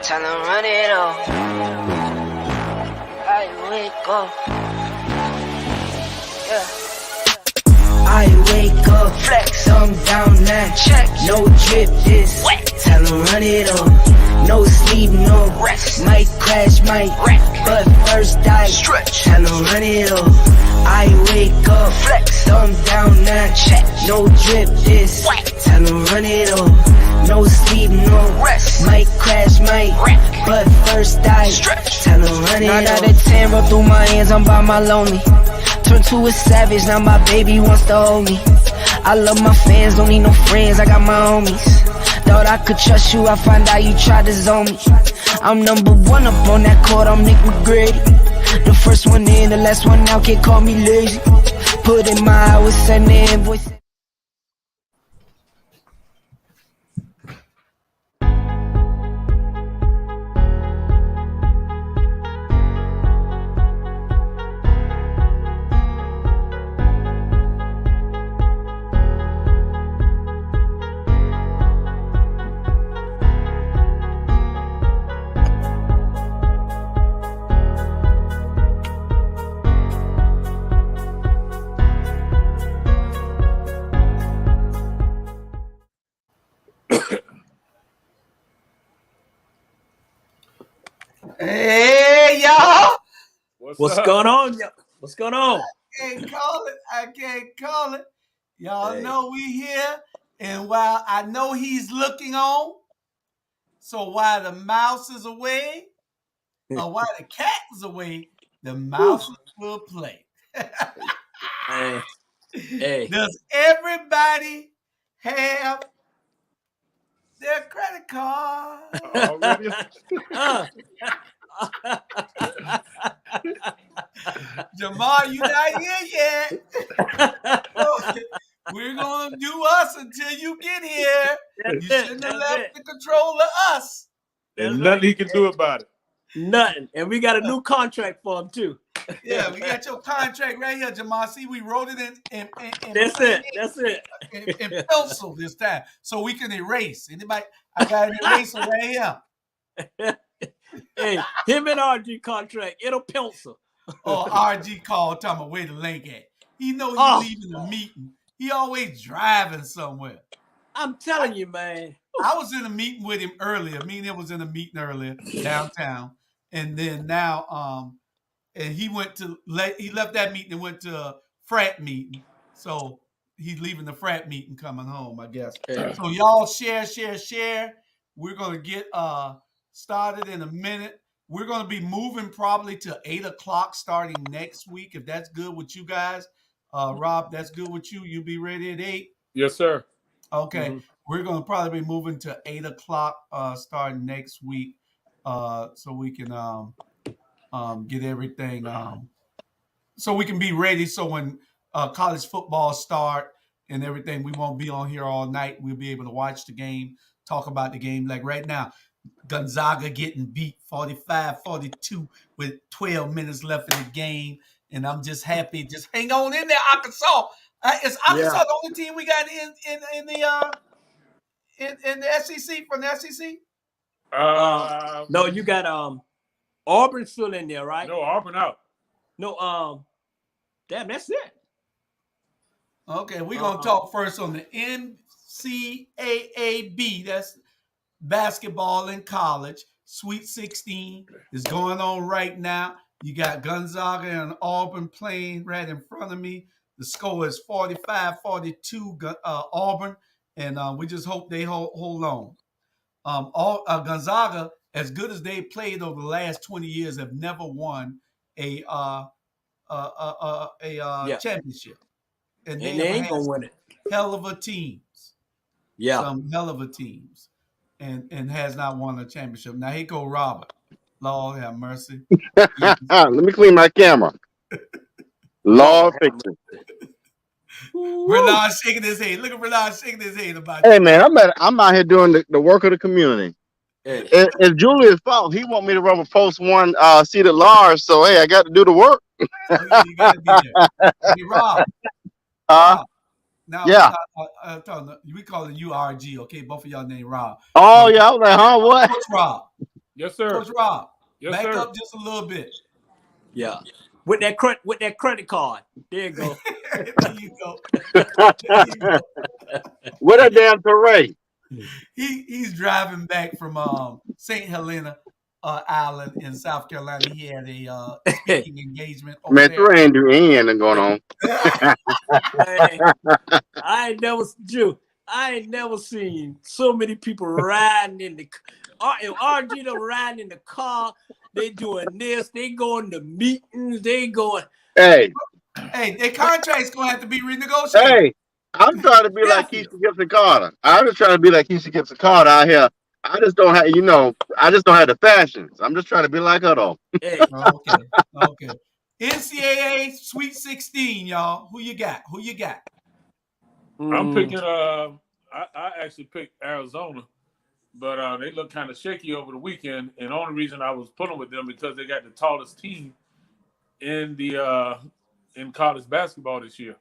Tell them run it up. I wake up. Yeah. I wake up, flex, thumb down now. Check, no drip this. Wet. Tell them run it up. No sleep, no rest. Might crash, might wreck. But first I stretch. Tell them run it up. I wake up, flex, thumb down now. Check, no drip this. Wet. Tell them run it up. No sleep, no rest. Might crash, might wreck. But first I stretch. Tell them run it up. 9 out of 10 roll through my hands, I'm by my lonely. Turned to a savage, now my baby wants to hold me. I love my fans, don't need no friends, I got my homies. Thought I could trust you, I find out you tried to zone me. I'm number one up on that court, I'm Nick McGrady. The first one in, the last one out, can't call me lazy. Put in my hours, send the invoice. Hey, y'all. What's going on? What's going on? I can't call it. Y'all know we here. And while I know he's looking on, so while the mouse is away, or while the cat is away, the mouse will play. Hey. Does everybody have their credit card? Jamal, you not here yet. We're going to do us until you get here. You shouldn't have left the control of us. There's nothing he can do about it. Nothing. And we got a new contract for him, too. Yeah, we got your contract right here, Jamal. See, we wrote it in That's it. In pencil this time, so we can erase. Anybody? I got an eraser right here. Hey, him and RG contract, it'll pencil. Oh, RG called, talking about where the link at. He know he's leaving the meeting. He always driving somewhere. I'm telling you, man. I was in a meeting with him earlier. Me and him was in a meeting earlier downtown, and then now, and he left that meeting and went to a frat meeting. So he's leaving the frat meeting, coming home, I guess. Yeah. So y'all share. We're gonna get started in a minute. We're gonna be moving probably to 8 o'clock starting next week, if that's good with you guys. Rob, that's good with you. You be ready at 8? Yes, sir. Okay. Mm-hmm. We're gonna probably be moving to 8 o'clock starting next week, so we can get everything so we can be ready. So when college football start and everything, we won't be on here all night. We'll be able to watch the game, talk about the game. Like right now, Gonzaga getting beat 45-42 with 12 minutes left in the game. And I'm just happy. Just hang on in there, Arkansas. Is Arkansas the only team we got in the SEC, from the SEC? No, you got Auburn still in there, right? No, Auburn out. No, damn, that's it. Okay, we're going to talk first on the NCAAB. That's basketball in college. Sweet 16 is going on right now. You got Gonzaga and Auburn playing right in front of me. The score is 45-42 Auburn, and we just hope they hold on. Gonzaga, as good as they played over the last 20 years, have never won a championship. And they ain't gonna win it. Hell of a teams. Yeah. Some hell of a teams. And has not won a championship. Now here go Robert. Lord have mercy. Let me clean my camera. Lord fix it. Renard shaking his head. Look at Renard shaking his head about Hey, man, I'm out here doing the work of the community. Yeah. It's Julius' fault. He want me to run a post one seated large, so hey, I got to do the work. You gotta be there. Hey, Rob. Now, yeah. We call it URG, okay? Both of y'all named Rob. Oh, yeah. I was like, huh? What? Coach Rob. Yes, sir. Coach Rob, Yes, back sir. up just a little bit. Yeah. With that credit card. There you go. There you go. There you go. What a damn parade. He's driving back from St. Helena Island in South Carolina. He had a speaking engagement over Man, there. through Andrew Ian going on. Man, I ain't never seen so many people riding in the RG riding in the car. They doing this, they going to meetings, they going. Hey, Their contract's gonna have to be renegotiated. hey, I'm trying to be like Keisha Gibson Carter. I'm just trying to be like Keisha Gibson Carter out here. I just don't have, I just don't have the fashions. I'm just trying to be like her though. Hey, Okay. NCAA Sweet 16, y'all. Who you got? I'm picking. I actually picked Arizona, but they look kind of shaky over the weekend. And the only reason I was pulling with them because they got the tallest team in the in college basketball this year.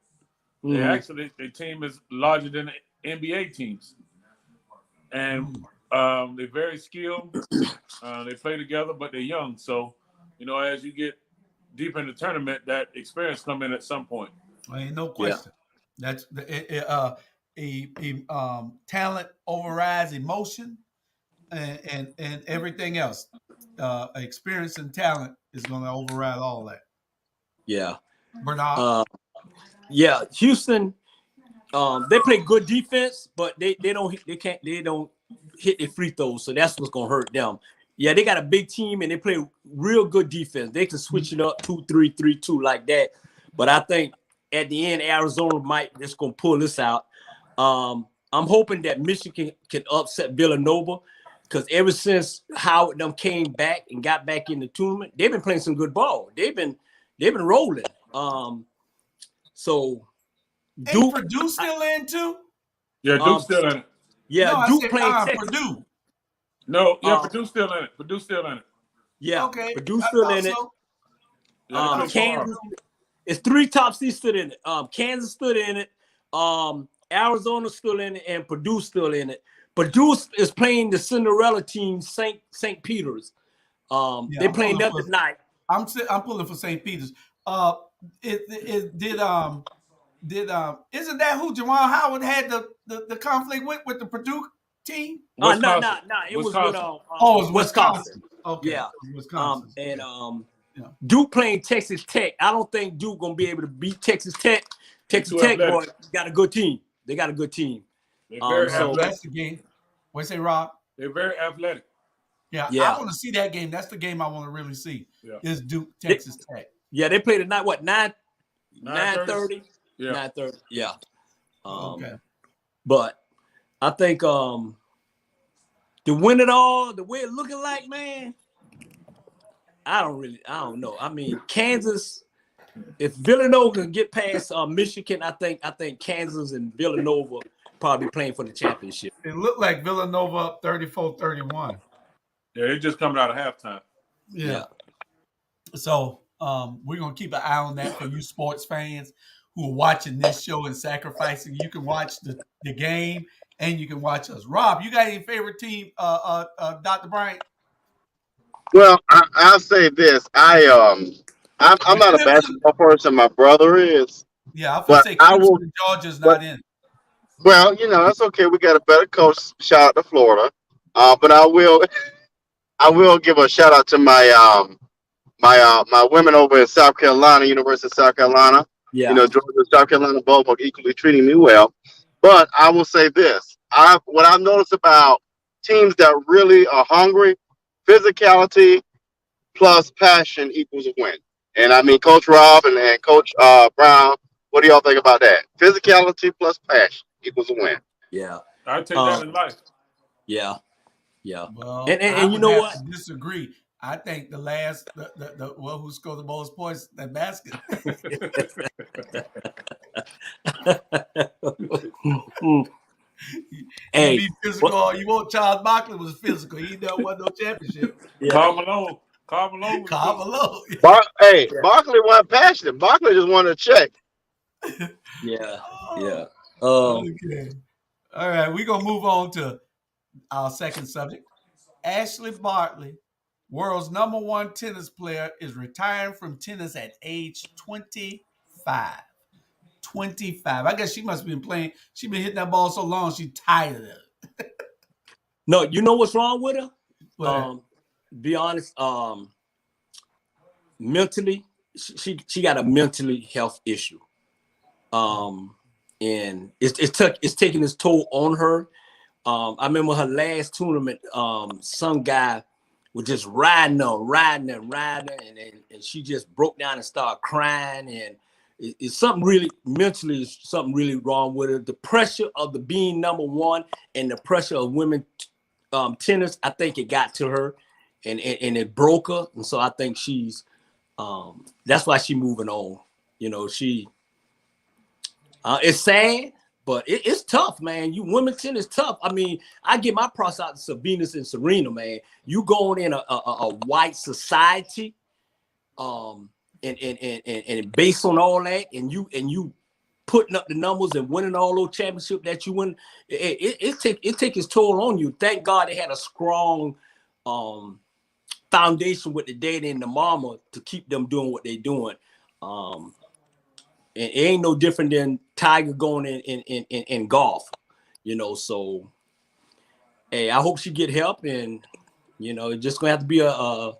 They actually their team is larger than the NBA teams, and they're very skilled. They play together, but they're young. So, as you get deep in the tournament, that experience come in at some point. Ain't no question. That's talent overrides emotion and everything else. Experience and talent is going to override all that. Yeah. Bernard. Yeah, Houston. They play good defense, but they don't hit their free throws, so that's what's gonna hurt them. Yeah, they got a big team and they play real good defense. They can switch it up 2-3, 3-2 like that. But I think at the end, Arizona might just gonna pull this out. I'm hoping that Michigan can upset Villanova because ever since Howard them came back and got back in the tournament, they've been playing some good ball. They've been rolling. So Duke, Purdue still in too? Yeah, Duke's still in it. Yeah, no, Duke playing Texas. Purdue. No, Purdue's still in it. Purdue's still in it. Yeah, okay. Purdue's still in it. Kansas, it's 3 top seeds stood in it. Kansas stood in it. Arizona still in it, and Purdue still in it. Purdue is playing the Cinderella team, St. Peter's. They're playing that tonight. I'm pulling for St. Peter's. Isn't that who Juwan Howard had the conflict with the Purdue team? No. It was with it was Wisconsin. Okay. Yeah. Wisconsin. Duke playing Texas Tech. I don't think Duke gonna be able to beat Texas Tech. Texas Tech boy got a good team. They got a good team. They're very athletic. That's the game. What you say, Rob? They're very athletic. Yeah. I want to see that game. That's the game I want to really see. Yeah. Is Duke Texas Tech? Yeah, they played tonight. What 9:30? Yeah. 9:30. Yeah. Okay. But I think to win it all, the way it looking like, man, I don't know. I mean, Kansas, if Villanova can get past Michigan, I think Kansas and Villanova probably playing for the championship. It looked like Villanova up 34-31. Yeah, they're just coming out of halftime. Yeah. So we're gonna keep an eye on that for you sports fans who are watching this show and sacrificing. You can watch the game and you can watch us. Rob, you got any favorite team, Dr. Bryant? Well, I'll say this. I'm not a basketball person. My brother is. Yeah, I was gonna say Clemson, Georgia's not in. Well, that's okay. We got a better coach. Shout out to Florida. But I will give a shout out to my my women over in South Carolina, University of South Carolina. Yeah. Georgia, South Carolina, both are equally treating me well. But I will say this: what I've noticed about teams that really are hungry, physicality plus passion equals a win. And I mean, Coach Rob and Coach Brown, what do y'all think about that? Physicality plus passion equals a win. Yeah, I take that in life. Yeah. Well, and you know what? I disagree. I think the who scored the most points that basket. Hey, be physical. You want Charles Barkley was physical. He never won no championship. Yeah. Carmelo. Barkley wasn't passionate. Barkley just wanted to check. Yeah. Okay. All right, we're gonna move on to our second subject. Ashley Bartley World's #1 tennis player is retiring from tennis at age 25. 25. I guess she must have been playing. She's been hitting that ball so long, she's tired of it. No, you know what's wrong with her? But Be honest. Mentally, she got a mentally health issue. And it's taking its toll on her. I remember her last tournament. Some guy was just riding her, and she just broke down and started crying. And it's something really mentally, something really wrong with her. The pressure of the being #1 and the pressure of women tennis, I think it got to her, and it broke her. And so I think she's that's why she's moving on. You know, it's sad, but it's tough, man. You women tennis tough. I mean, I give my props out to Venus and Serena, man. You going in a white society, and based on all that, and you putting up the numbers and winning all those championships that you win, it take its toll on you. Thank God they had a strong foundation with the daddy and the mama to keep them doing what they're doing. And it ain't no different than Tiger going in golf, you know. So, hey, I hope she get help, and you know, it's just gonna have to be a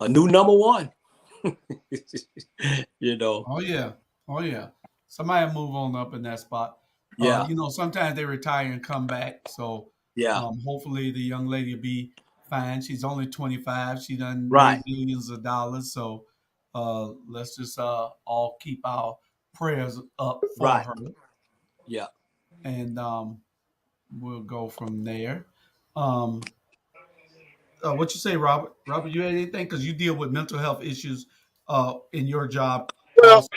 new #1. You know. oh yeah, somebody move on up in that spot. Yeah. You know, sometimes they retire and come back. So Yeah. hopefully the young lady will be fine. She's only 25. She done Right. made millions of dollars. So let's just all keep our prayers up for Right. her. Yeah. And we'll go from there. Um, what you say, Robert? Robert, you had anything? Because you deal with mental health issues in your job Well, also.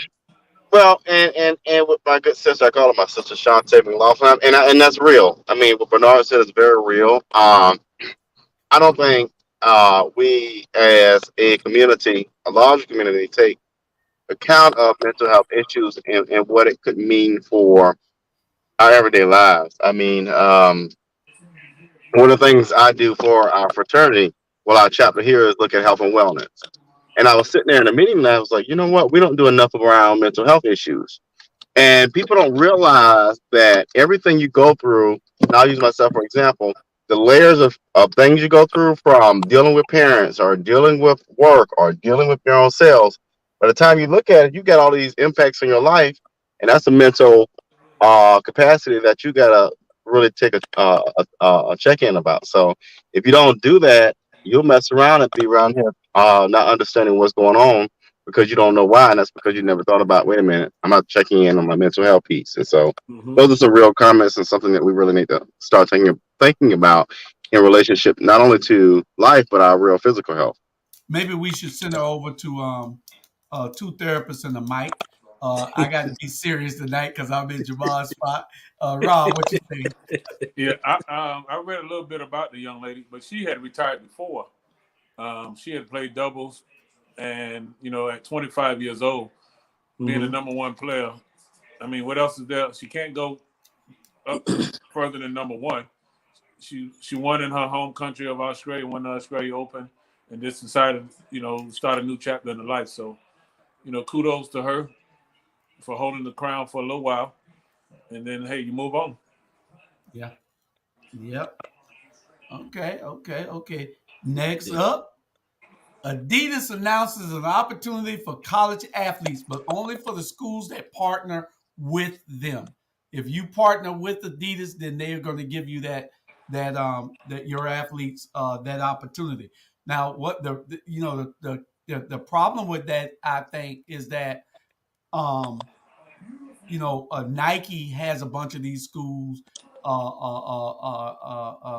well, and with my good sister, I call her my sister Shantae McLaughlin, and that's real. I mean, what Bernard said is very real. I don't think we as a community, a large community, take account of mental health issues and what it could mean for our everyday lives. I mean, one of the things I do for our fraternity, well, our chapter here, is look at health and wellness. And I was sitting there in a meeting and I was like, you know what? We don't do enough around mental health issues. And people don't realize that everything you go through, and I'll use myself for example, the layers of things you go through, from dealing with parents or dealing with work or dealing with your own selves, by the time you look at it, you got all these impacts in your life. And that's a mental capacity that you got to really take a check in about. So if you don't do that, you'll mess around and be around here not understanding what's going on because you don't know why, and that's because you never thought about, wait a minute, I'm not checking in on my mental health piece. And so Mm-hmm. those are some real comments and something that we really need to start thinking about in relationship not only to life but our real physical health. Maybe we should send her over to two therapists and a mic. I got to be serious tonight because I'm in Jamal's spot. Rob, what you think? Yeah, I read a little bit about the young lady, but she had retired before. She had played doubles, and at 25 years old, being the Mm-hmm. #1 player, I mean, what else is there? She can't go up further than #1. She won in her home country of Australia, won the Australia Open, and just decided, start a new chapter in her life. So, kudos to her for holding the crown for a little while, and then hey, you move on. Yeah. Yep. Okay. Next Yeah. up, Adidas announces an opportunity for college athletes, but only for the schools that partner with them. If you partner with Adidas, then they're going to give you that your athletes that opportunity. Now, what the problem with that, I think, is that Nike has a bunch of these schools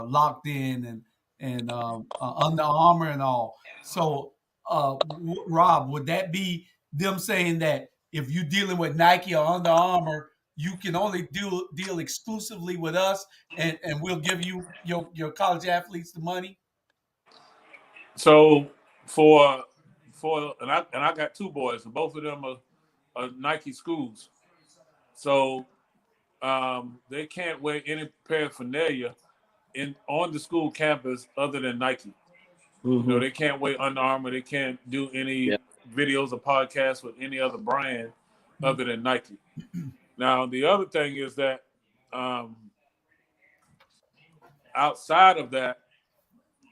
locked in, and Under Armour and all. So, Rob, would that be them saying that if you're dealing with Nike or Under Armour, you can only deal exclusively with us, and we'll give you your college athletes the money? So and I got two boys, and both of them are Nike schools. So they can't wear any paraphernalia on the school campus other than Nike. You know, they can't wear Under Armour. They can't do any videos or podcasts with any other brand other than Nike. Now, the other thing is that outside of that,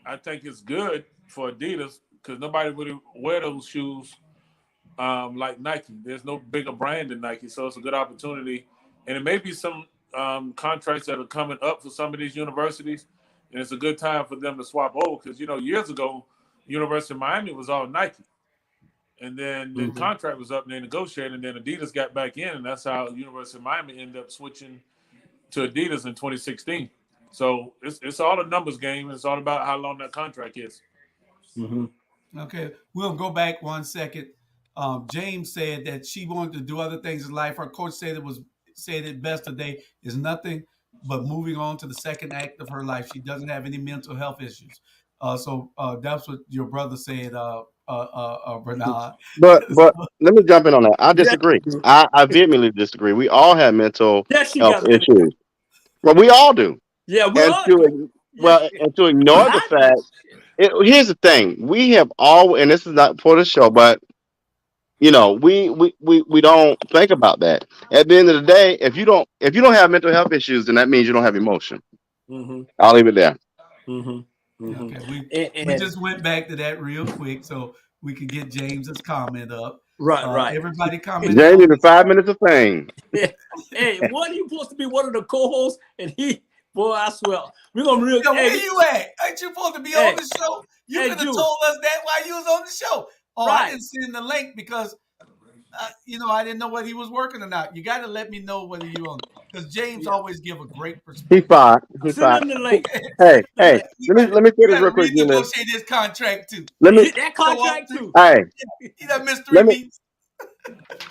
I think it's good for Adidas because nobody would wear those shoes like Nike. There's no bigger brand than Nike, so it's a good opportunity. And it may be some contracts that are coming up for some of these universities, and it's a good time for them to swap over because, you know, years ago, University of Miami was all Nike. And then the contract was up and they negotiated, and then Adidas got back in, and that's how University of Miami ended up switching to Adidas in 2016. So it's all a numbers game. It's all about how long that contract is. Okay, we'll go back 1 second. James said that she wanted to do other things in life. Her coach said it best today is nothing but moving on to the second act of her life. She doesn't have any mental health issues. So that's what your brother said, Bernard. But let me jump in on that. I disagree. I vehemently disagree. We all have mental health issues. Well, we all do. Yeah, we And all to and to ignore the fact. Here's the thing: we have all, and this is not for the show, but you know, we don't think about that. At the end of the day, if you don't have mental health issues, then that means you don't have emotion. I'll leave it there. Okay, we just went back to that real quick so we could get James's comment up. Right. Everybody comment. James in 5 minutes of fame. Hey, what are you supposed to be one of the co-hosts? And boy, I swear, we're gonna really. Yo, where you at? Ain't you supposed to be on the show? You could have told us that while you was on the show. Oh, right. I didn't send the link because, I didn't know whether he was working or not. You got to let me know whether you on, because James always give a great perspective. He's fine. Send him the link. Hey, let me say this real quick. Renegotiate this contract too. That contract too. Hey, he done missed 3 meetings.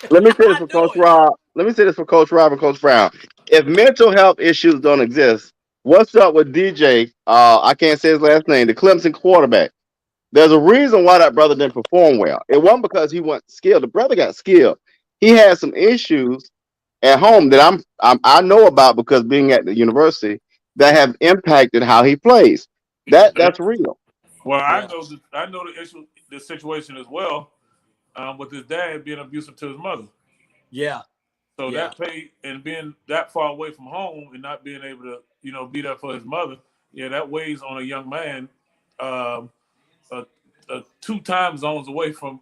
Let me say this for Coach Rob. Let me say this for Coach Rob and Coach Brown. If mental health issues don't exist, what's up with DJ? I can't say his last name. The Clemson quarterback. There's a reason why that brother didn't perform well. It wasn't because he wasn't skilled. The brother got skilled. He had some issues at home that I know about because being at the university that have impacted how he plays. That's real. Well, I know the situation as well, with his dad being abusive to his mother. Yeah. So that paid, and being that far away from home and not being able to, be there for his mother, that weighs on a young man. 2 time zones away from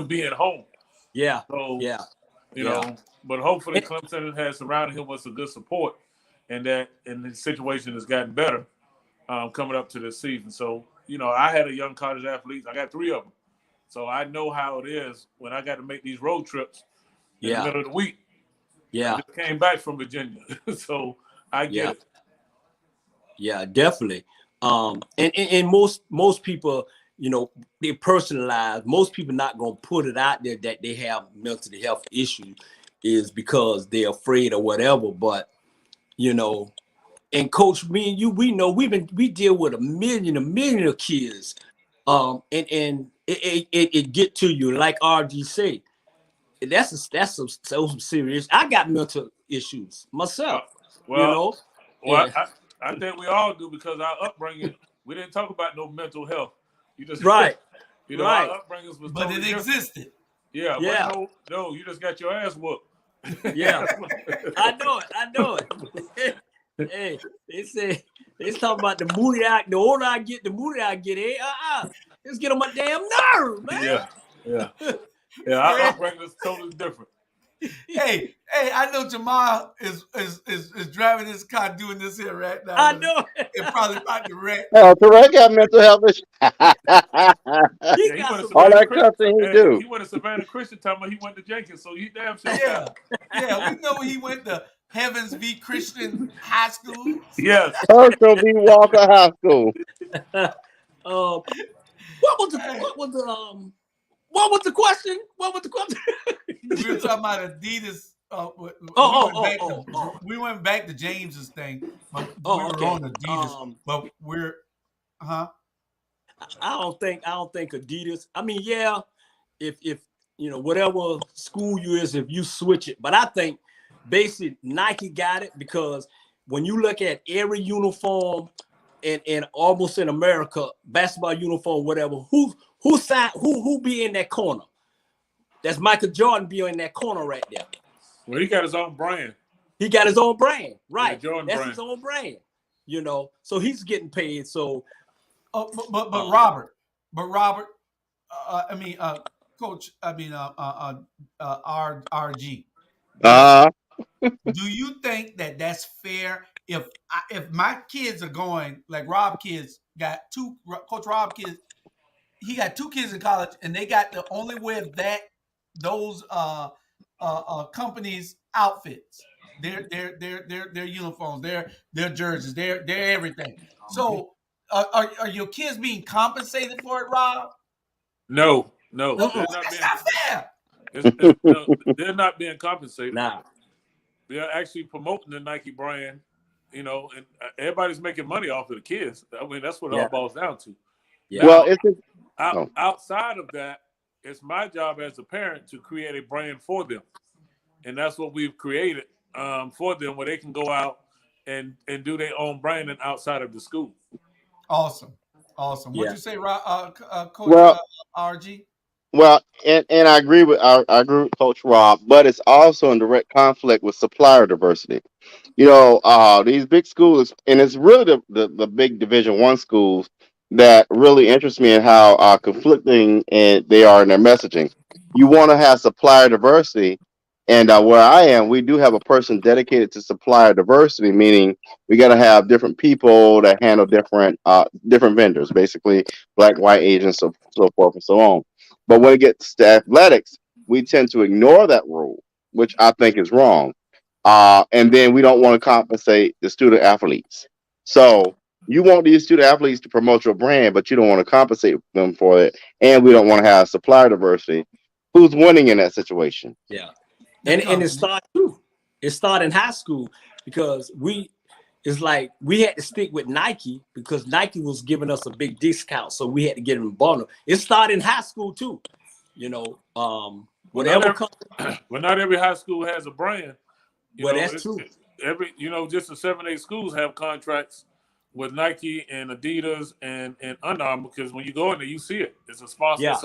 being home. Yeah. So but hopefully Clemson has surrounded him with some good support, and his situation has gotten better coming up to this season. So I had a young college athlete. I got 3 of them, so I know how it is when I got to make these road trips in the middle of the week. Yeah, I just came back from Virginia, so I get it. Yeah, definitely. And most people, they personalize. Most people not gonna put it out there that they have mental health issues is because they're afraid or whatever. But and Coach, me and you, we know we deal with a million of kids, and it get to you. Like RG say, that's some serious. I got mental issues myself. Well, I think we all do because our upbringing, we didn't talk about no mental health. You just right. Our upbringings was but totally it existed. Yeah. But no, you just got your ass whooped. Yeah, I know it. Hey, they talking about the moody I. The older I get, the moodier I get. Hey, let's get on my damn nerve, man. Yeah. Our upbringing is totally different. Hey, I know Jamal is driving his car doing this here right now. I know. It's probably about to wreck. Terrell got mental health issues. All that cussing he do. He went to Savannah Christian time when he went to Jenkins, so he damn sure. Yeah, we know he went to Heavens V Christian High School. Yes. Herschel V. Walker High School. What was the question? We were talking about Adidas. We went back to James's thing, but we were on Adidas. But we're, I don't think Adidas. I mean, if whatever school you is, if you switch it, but I think basically Nike got it because when you look at every uniform and almost in America, basketball uniform, whatever. Who be in that corner? That's Michael Jordan be in that corner right there. Well, he got his own brand. He got his own brand, right? The Jordan That's brand. his own brand, So he's getting paid. So, but Robert, Coach, RG. Do you think that that's fair? If my kids are going, like Rob kids got two, Coach Rob kids, he got 2 kids in college, and they got the only wear those companies' outfits, their uniforms, their jerseys, their everything. So, are your kids being compensated for it, Rob? No. That's not fair. No, they're not being compensated. Nah. They're actually promoting the Nike brand, and everybody's making money off of the kids. I mean, that's what it all boils down to. Yeah. Well, outside of that, it's my job as a parent to create a brand for them. And that's what we've created for them, where they can go out and do their own branding outside of the school. Awesome. What'd you say, Coach RG? Well, and I agree with Coach Rob, but it's also in direct conflict with supplier diversity. These big schools, and it's really the big Division I schools that really interest me in how conflicting they are in their messaging. You want to have supplier diversity, and where I am, we do have a person dedicated to supplier diversity, meaning we got to have different people that handle different vendors, basically Black, white, Asian, so forth and so on. But when it gets to athletics, we tend to ignore that rule, which I think is wrong. And then we don't want to compensate the student athletes. So you want these student athletes to promote your brand, but you don't want to compensate them for it. And we don't want to have supplier diversity. Who's winning in that situation? Yeah. And it started too. It started in high school because it's like we had to stick with Nike because Nike was giving us a big discount, so we had to get them bundle. It started in high school too, whatever. Well, not every high school has a brand. That's true. Just the 7-8 schools have contracts with Nike and Adidas and Under Armour, because when you go in there, you see it. It's a sponsor. Yeah.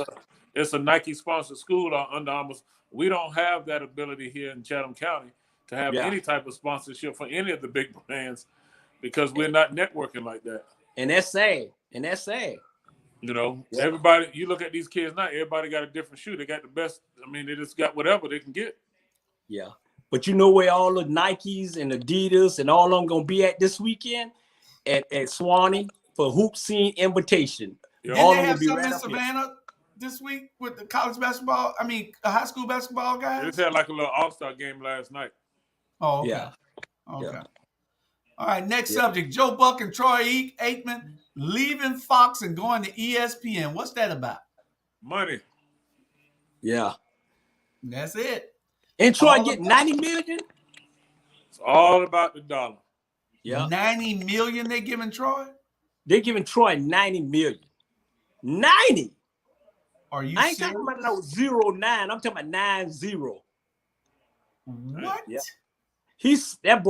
It's a Nike sponsored school or Under Armour. We don't have that ability here in Chatham County to have any type of sponsorship for any of the big brands because we're not networking like that. And that's sad. Everybody, you look at these kids now, everybody got a different shoe. They got the best. I mean, they just got whatever they can get. Yeah. But you know where all the Nikes and Adidas and all of them going to be at this weekend? At Swanee for Hoop Scene Invitation. Did they have something in Savannah this week with the college basketball? High school basketball guys? They just had like a little all-star game last night. Oh, okay. Yeah. Okay. Yeah. All right, next subject. Joe Buck and Troy Aikman leaving Fox and going to ESPN. What's that about? Money. Yeah. That's it. And Troy get $90 million? It's all about the dollar. Yeah. $90 million they giving Troy? They're giving Troy $90 million. 90. Are you I ain't serious? talking about no 09. I'm talking about 90. What? Yeah. That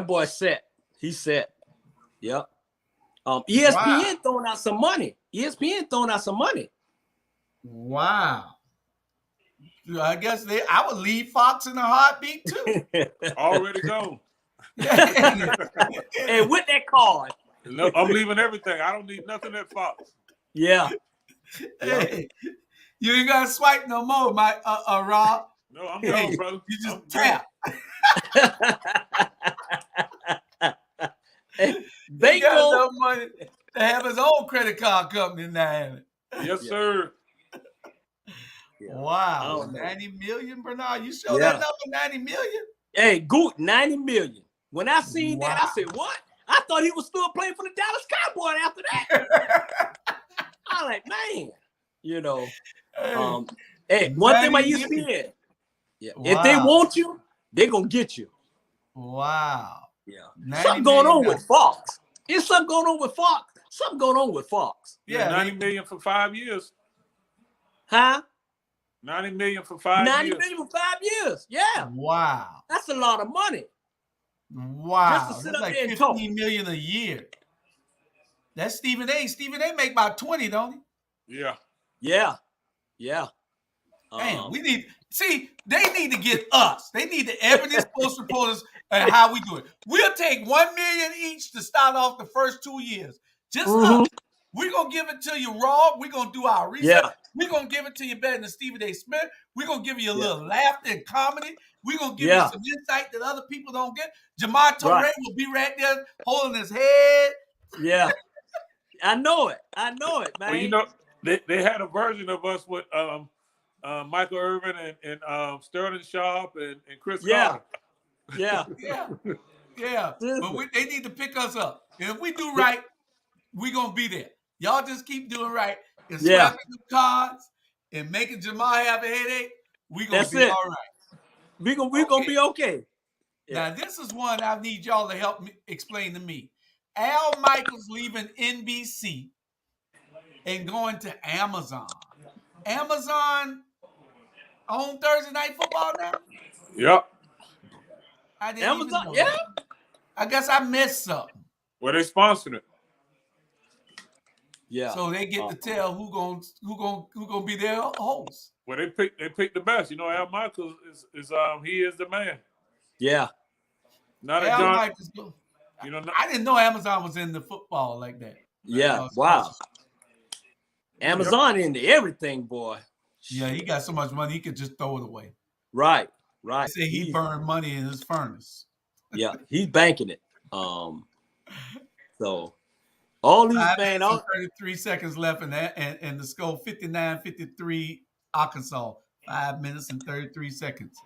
boy set. He's set. Yep. ESPN throwing out some money. Wow. I guess I would leave Fox in a heartbeat too. Already gone. And with that card. No, I'm leaving everything. I don't need nothing at Fox. Yeah. Hey, you ain't gotta swipe no more, my Rob. No, I'm gone, brother. You just tap. They got go enough money to have his own credit card company now. Yes, sir. Yeah. Wow. 90 million, Bernard. You show that number, 90 million? Hey, Goot, 90 million. When I seen that, I said, what? I thought he was still playing for the Dallas Cowboys after that. I was like, man, hey, one thing about ESPN, if they want you, they're going to get you. Wow. Yeah. Something going on with Fox. It's something going on with Fox. Something going on with Fox. Yeah, 90 million for 5 years. Huh? 90 million for 5 years. 90 million for 5 years. Yeah. Wow. That's a lot of money. Wow. Just to sit That's up like there and 15 million a year. That's Stephen A. Stephen A. make about 20, don't he? Yeah. Yeah. Yeah. Damn, they need to get us. They need the Ebony Sports Reporters and how we do it. We'll take $1 million each to start off the first 2 years. Just us. We're gonna give it to you raw. We're gonna do our research. Yeah. We're gonna give it to you better than Stephen A. Smith. We're gonna give you a little laughter and comedy. We're gonna give you some insight that other people don't get. Jamar Torre will be right there holding his head. Yeah. I know it, man. Well, you know, they had a version of us with Michael Irvin and Sterling Sharp and Chris Carter. Yeah. But they need to pick us up. And if we do right, we're going to be there. Y'all just keep doing right and swapping the cards and making Jamar have a headache. We're going to be all right. We're going to be okay. Yeah. Now, this is one I need y'all to help me explain to me. Al Michaels leaving NBC and going to Amazon. Amazon on Thursday Night Football now? Yep. I didn't Amazon, even know that. I guess I missed something. Well, they sponsored it. Yeah. So they get to tell who gonna be their host. Well, they picked the best. You know, Al Michaels is he is the man. Yeah. Not Al a John. Michaels, you know, I didn't know Amazon was in the football like that. Yeah. Wow. Amazon into everything, boy. Yeah, he got so much money he could just throw it away. Right. They say he burned money in his furnace. Yeah, he's banking it. So all these 33 seconds left in that, and the score 59-53 Arkansas. 5 minutes and 33 seconds.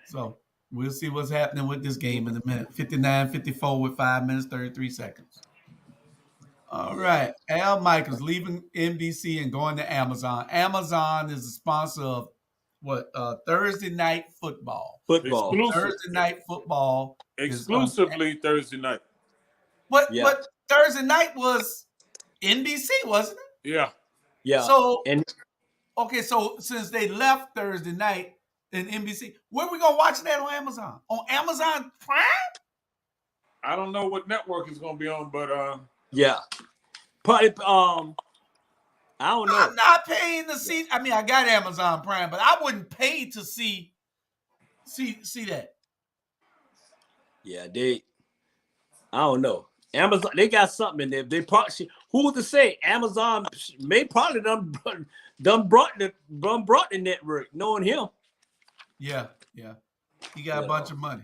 So we'll see what's happening with this game in a minute. 59-54 with 5 minutes 33 seconds. All right, Al Michaels leaving NBC and going to Amazon. Amazon is the sponsor of Thursday Night Football. Thursday Night Football. Exclusively Thursday night. But Thursday night was NBC, wasn't it? Yeah. Yeah. So so since they left Thursday night in NBC, where are we gonna watch that on Amazon? On Amazon Prime? I don't know what network it's gonna be on, but yeah. Probably I don't know. I'm not paying to see. I mean, I got Amazon Prime, but I wouldn't pay to see that. Yeah, I don't know. Amazon, they got something in there. They probably, who to say? Amazon may probably done brought the network, knowing him. Yeah. He got a bunch of money.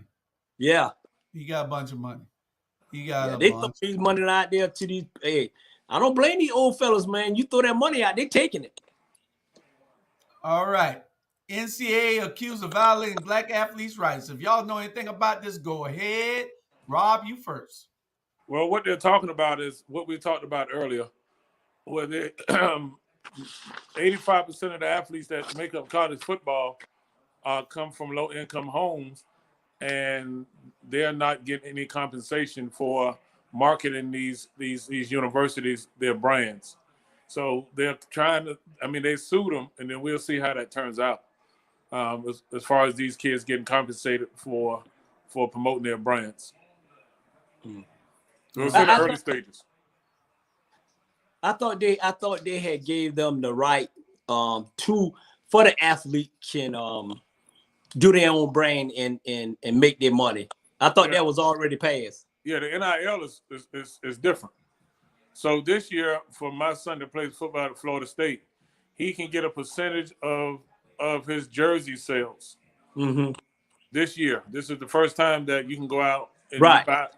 Yeah. He got a bunch of money. They throw these money out there to these. Hey, I don't blame these old fellas, man. You throw that money out, they taking it. All right. NCAA accused of violating black athletes' rights. If y'all know anything about this, go ahead. Rob, you first. Well, what they're talking about is what we talked about earlier, where 85% of the athletes that make up college football come from low-income homes, and they're not getting any compensation for marketing these universities, their brands. So they're trying to. I mean, they sued them, and then we'll see how that turns out. As far as these kids getting compensated for promoting their brands. So it's in the early stages. I thought they had gave them the right for the athlete can do their own brand and make their money. I thought that was already passed. Yeah, the NIL is different. So this year, for my son that plays football at Florida State, he can get a percentage of his jersey sales. Mm-hmm. This year, this is the first time that you can go out and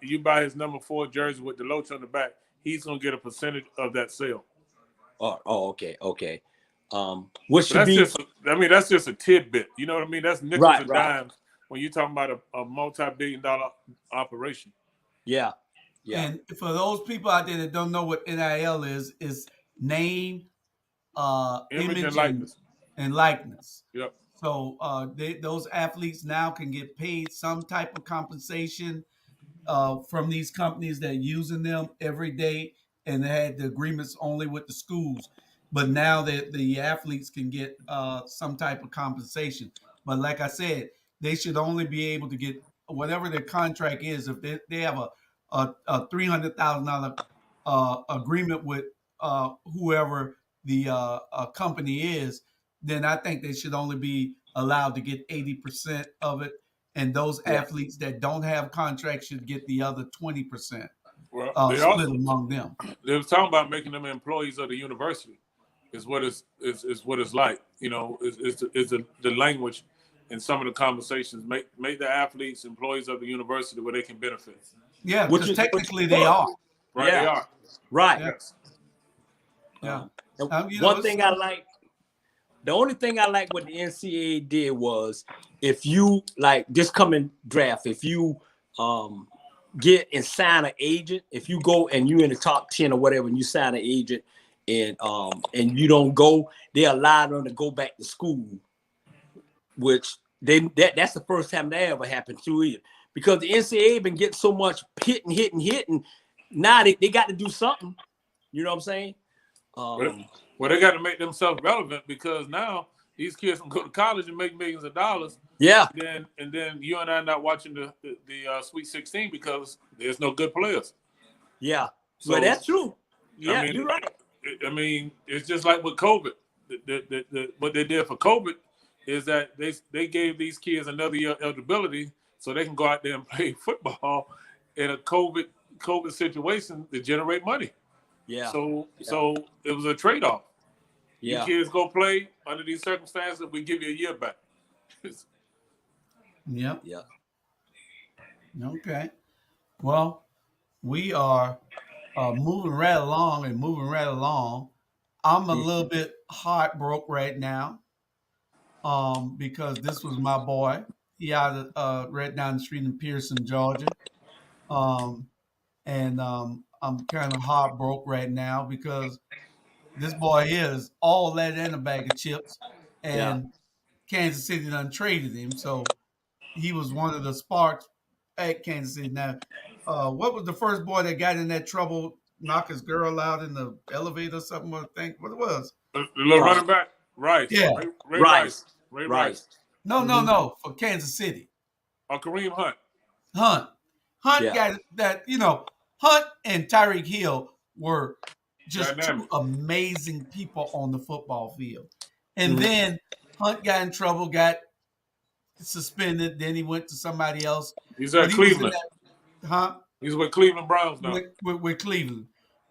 you buy his number 4 jersey with the logo on the back. He's gonna get a percentage of that sale. Oh, okay. What should be? That's just a tidbit. You know what I mean? That's nickels and dimes when you're talking about a multi-billion-dollar operation. Yeah. And for those people out there that don't know what NIL is name, image, and likeness. Yep. So those athletes now can get paid some type of compensation from these companies that are using them every day, and they had the agreements only with the schools. But now that the athletes can get some type of compensation. But like I said, they should only be able to get whatever their contract is. If they have a $300,000 agreement with whoever the company is, then I think they should only be allowed to get 80% of it, and those athletes that don't have contracts should get the other 20%. Well, Split among them. They was talking about making them employees of the university. Is what is what it's like. You know, is the language in some of the conversations. Make the athletes employees of the university where they can benefit. Yeah, because technically they are. Right, they are. Right. Yes. Yeah. One thing I like, the only thing I like what the NCAA did was, if you like this coming draft, if you get and sign an agent, if you go and you in the top 10 or whatever, and you sign an agent and you don't go, they allow them to go back to school, which that's the first time that ever happened to it. Because the NCAA been getting so much hitting. Now they got to do something. You know what I'm saying? Well, they got to make themselves relevant, because now these kids can go to college and make millions of dollars. Yeah. And then you and I are not watching the Sweet 16 because there's no good players. Yeah. So well, that's true. Yeah, I mean, you're right. I mean, it's just like with COVID. What they did for COVID is that they gave these kids another year eligibility so they can go out there and play football in a COVID situation to generate money. Yeah. So it was a trade-off. Yeah. You kids go play under these circumstances, we give you a year back. Yep. Yeah. Okay. Well, we are moving right along. I'm a little bit heartbroken right now because this was my boy. He out of right down the street in Pearson, Georgia. And I'm kind of heartbroken right now because this boy is all that in a bag of chips, and Kansas City done traded him. So he was one of the sparks at Kansas City. Now, what was the first boy that got in that trouble, knock his girl out in the elevator or something? I think what it was. The little running back, Rice. Yeah. Ray Rice. Rice. No, for Kansas City. Or Kareem Hunt. Hunt got that, Hunt and Tyreek Hill were just Dynamic. two amazing people on the football field. And then Hunt got in trouble, got suspended. Then he went to somebody else. He's at Cleveland. He's with Cleveland Browns now. With Cleveland.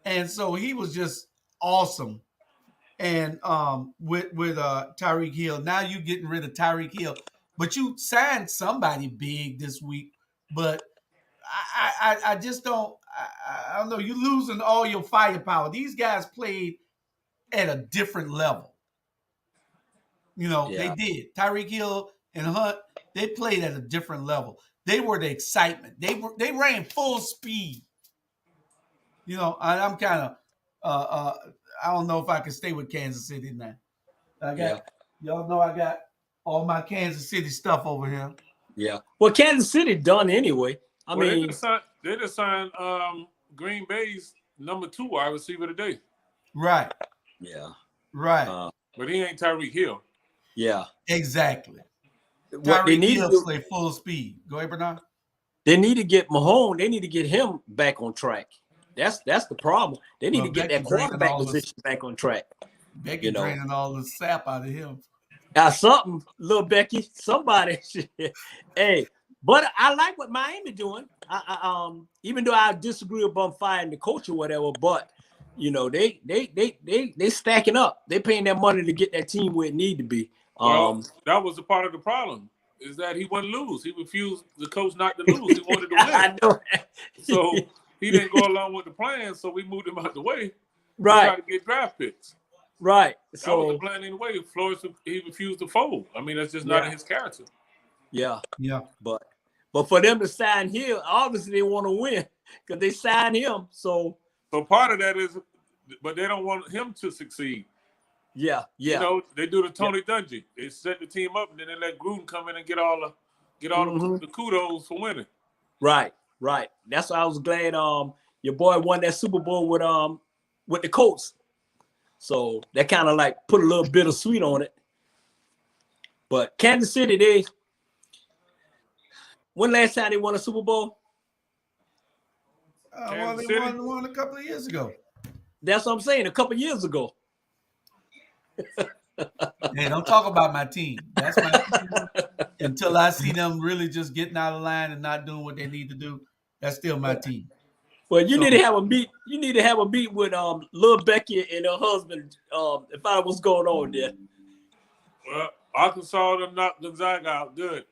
And so he was just awesome. And with Tyreek Hill, now you're getting rid of Tyreek Hill. But you signed somebody big this week. But I just don't – I don't know. You're losing all your firepower. These guys played at a different level. They did. Tyreek Hill and Hunt, they played at a different level. They were the excitement. They ran full speed. I'm kind of I don't know if I can stay with Kansas City now. Y'all know I got all my Kansas City stuff over here. Yeah. Well, Kansas City done anyway. I mean, they just signed Green Bay's number 2 wide receiver today. Right. Yeah. Right. But he ain't Tyreek Hill. Yeah. Exactly. What they Tyreek need Hill to play full speed. Go ahead, Bernard. They need to get Mahomes. They need to get him back on track. That's the problem. They need to get that quarterback position back on track. Becky draining all the sap out of him. Something, little Becky, somebody. Hey, but I like what Miami doing. Even though I disagree about firing the coach or whatever, but they stacking up. They paying that money to get that team where it need to be. That was a part of the problem. Is that he wouldn't lose. He refused the coach not to lose. He wanted to win. I know. So he didn't go along with the plan, so we moved him out the way. Right. To try to get draft picks. Right. That was the plan anyway. Flores, he refused to fold. I mean, that's just not in his character. Yeah. Yeah. But for them to sign Hill, obviously they want to win because they signed him. So part of that is, but they don't want him to succeed. Yeah. They do the Tony Dungy. They set the team up, and then they let Gruden come in and get all the kudos for winning. Right. That's why I was glad your boy won that Super Bowl with the Colts. So that kind of like put a little bit of sweet on it. But Kansas City, when last time they won a Super Bowl? Well, they won a couple of years ago. That's what I'm saying. A couple years ago. Hey, don't talk about my team. That's my team. Until I see them really just getting out of line and not doing what they need to do, that's still my team. Well, you need to have a meet. You need to have a meet with Lil Becky and her husband. If I what's going on there. Well, Arkansas them knocked Gonzaga out good.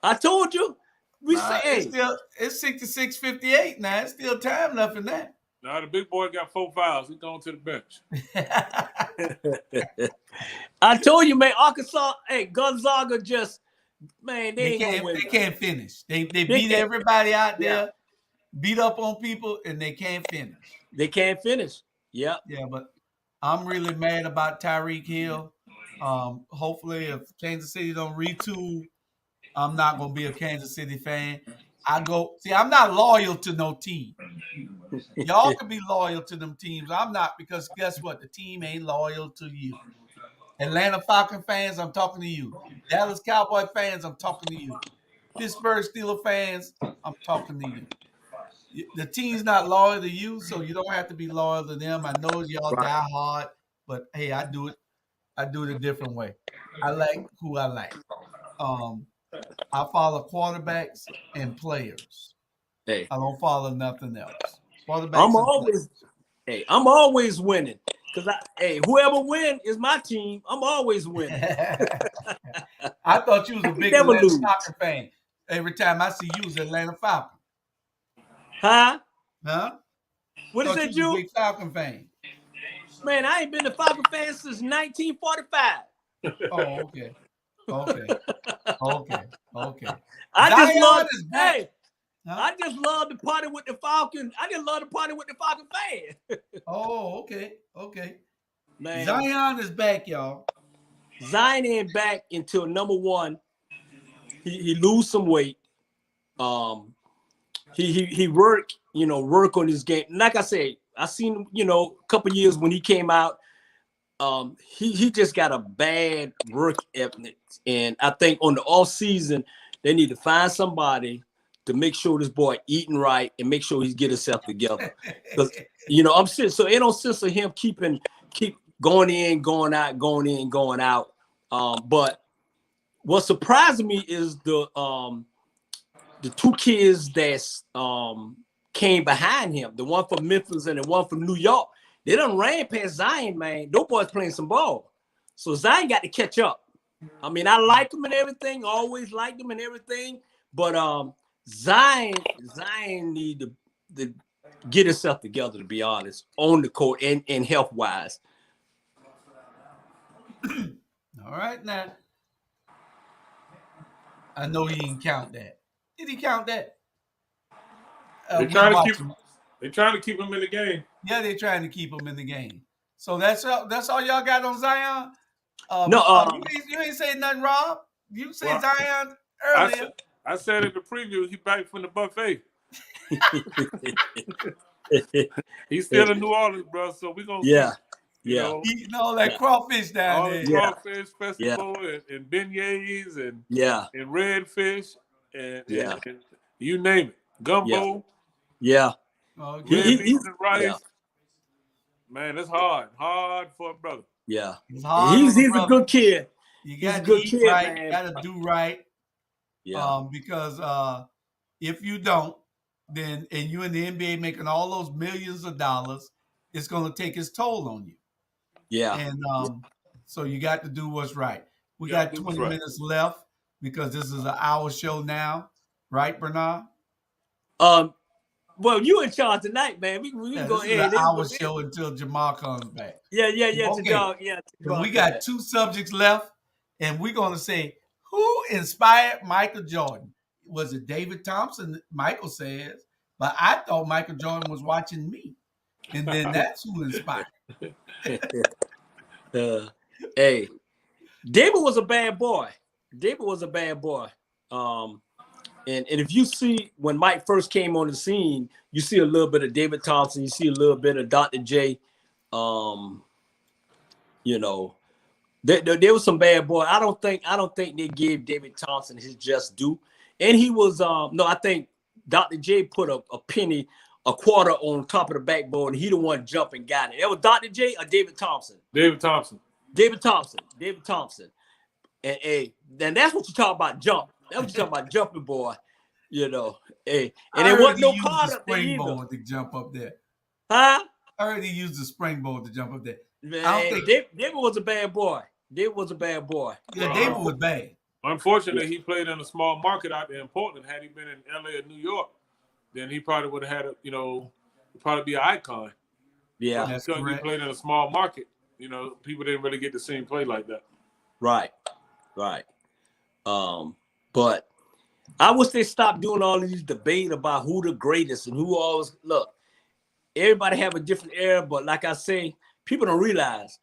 I told you. We say it's 66-58 now. It's still time left in that. Now the big boy got 4 fouls. He's going to the bench. I told you, man. Arkansas, Gonzaga just, man, they can't finish. They beat everybody out there, beat up on people, and they can't finish. They can't finish. Yeah. Yeah, but I'm really mad about Tyreek Hill. Hopefully, if Kansas City don't retool, I'm not gonna be a Kansas City fan. I'm not loyal to no team. Y'all can be loyal to them teams. I'm not, because guess what? The team ain't loyal to you. Atlanta Falcon fans, I'm talking to you. Dallas Cowboy fans, I'm talking to you. Pittsburgh Steelers fans, I'm talking to you. The team's not loyal to you, so you don't have to be loyal to them. I know y'all die hard, but hey, I do it a different way. I like who I like. I follow quarterbacks and players. Hey, I don't follow nothing else. I'm always winning, because whoever wins is my team. I'm always winning. I thought you was a big Atlanta Falcon fan. Every time I see you, was Atlanta Falcon. Huh? What is it, you? Big Falcon fan. Man, I ain't been a Falcon fan since 1945. Oh, okay. I just love to party with the Falcon. I just love to party with the Falcon fan. Oh, okay. Man, Zion is back, y'all. Zion ain't back until number one. He lose some weight. He work on his game. Like I said, I seen him, a couple years when he came out. He just got a bad work ethic, and I think on the off season they need to find somebody to make sure this boy eating right and make sure he's get himself together. Because I'm serious. So it don't sense of him keep going in, going out, going in, going out. But what surprised me is the two kids that came behind him, the one from Memphis and the one from New York. They done ran past Zion, man. Those boys playing some ball. So Zion got to catch up. I mean, I like him and everything, always liked him and everything, but Zion need to get himself together, to be honest, on the court and health-wise. All right, now. I know he didn't count that. Did he count that? They're trying to keep him in the game. Yeah, they're trying to keep him in the game. So that's all y'all got on Zion? You ain't saying nothing, Rob. You said Zion earlier. I said in the preview, he back from the buffet. He's still in New Orleans, bro. So we're gonna eating all that crawfish down there. Crawfish festival and beignets and redfish and you name it, gumbo. Yeah. He's rice. Yeah. Man, it's hard for a brother. Yeah, he's a good kid. You got to eat right. You got to do right. Yeah. Because if you don't, then and you in the NBA making all those millions of dollars, it's going to take its toll on you. Yeah. And so you got to do what's right. We got 20 minutes left because this is an hour show now, right, Bernard? Well, you in charge tonight, man. We can go ahead. This is an hour show until Jamal comes back. Yeah. Okay. We got 2 subjects left, and we're going to say, who inspired Michael Jordan? Was it David Thompson? Michael says, but I thought Michael Jordan was watching me. And then that's who inspired. Hey, David was a bad boy. And if you see when Mike first came on the scene, you see a little bit of David Thompson, you see a little bit of Dr. J. There was some bad boy. I don't think they gave David Thompson his just due. And he was I think Dr. J put a penny a quarter on top of the backboard, and he the one jumped and got it. That was Dr. J or David Thompson? David Thompson. David Thompson. And then that's what you talk about jump. That's what you talk about jumping, boy. You know, and there wasn't no card up there either. Springboard to jump up there. Huh? I heard he used the springboard to jump up there. Man, I don't think David was a bad boy. David was a bad boy. Yeah, David was bad. Unfortunately, he played in a small market out there in Portland. Had he been in LA or New York, then he probably would have had probably be an icon. Yeah, because he played in a small market. People didn't really get to see him play like that. Right. But I wish they stopped doing all these debate about who the greatest and who always look. Everybody have a different era, but like I say, people don't realize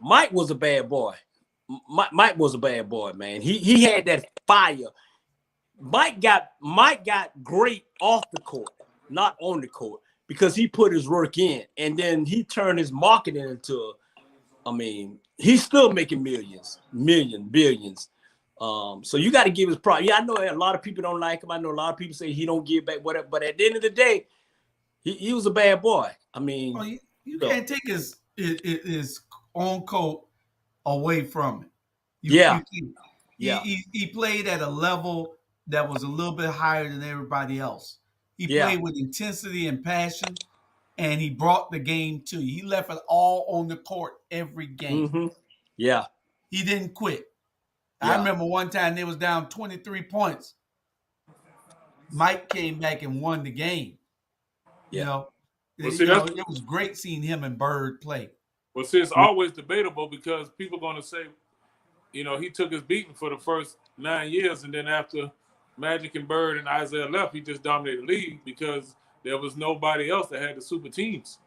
Mike was a bad boy. Mike was a bad boy, man. He had that fire. Mike got great off the court, not on the court, because he put his work in, and then he turned his marketing into. He's still making billions. So you got to give his pride. Yeah, I know a lot of people don't like him. I know a lot of people say he don't give back whatever. But at the end of the day, he was a bad boy. You can't take his on court away from it. He played at a level that was a little bit higher than everybody else. He played with intensity and passion, and he brought the game to you. He left it all on the court every game. Mm-hmm. Yeah. He didn't quit. Yeah. I remember one time they was down 23 points. Mike came back and won the game. Yeah. It was great seeing him and Bird play. Well, see, it's always debatable because people are going to say, he took his beating for the first 9 years, and then after Magic and Bird and Isaiah left, he just dominated the league because there was nobody else that had the super teams.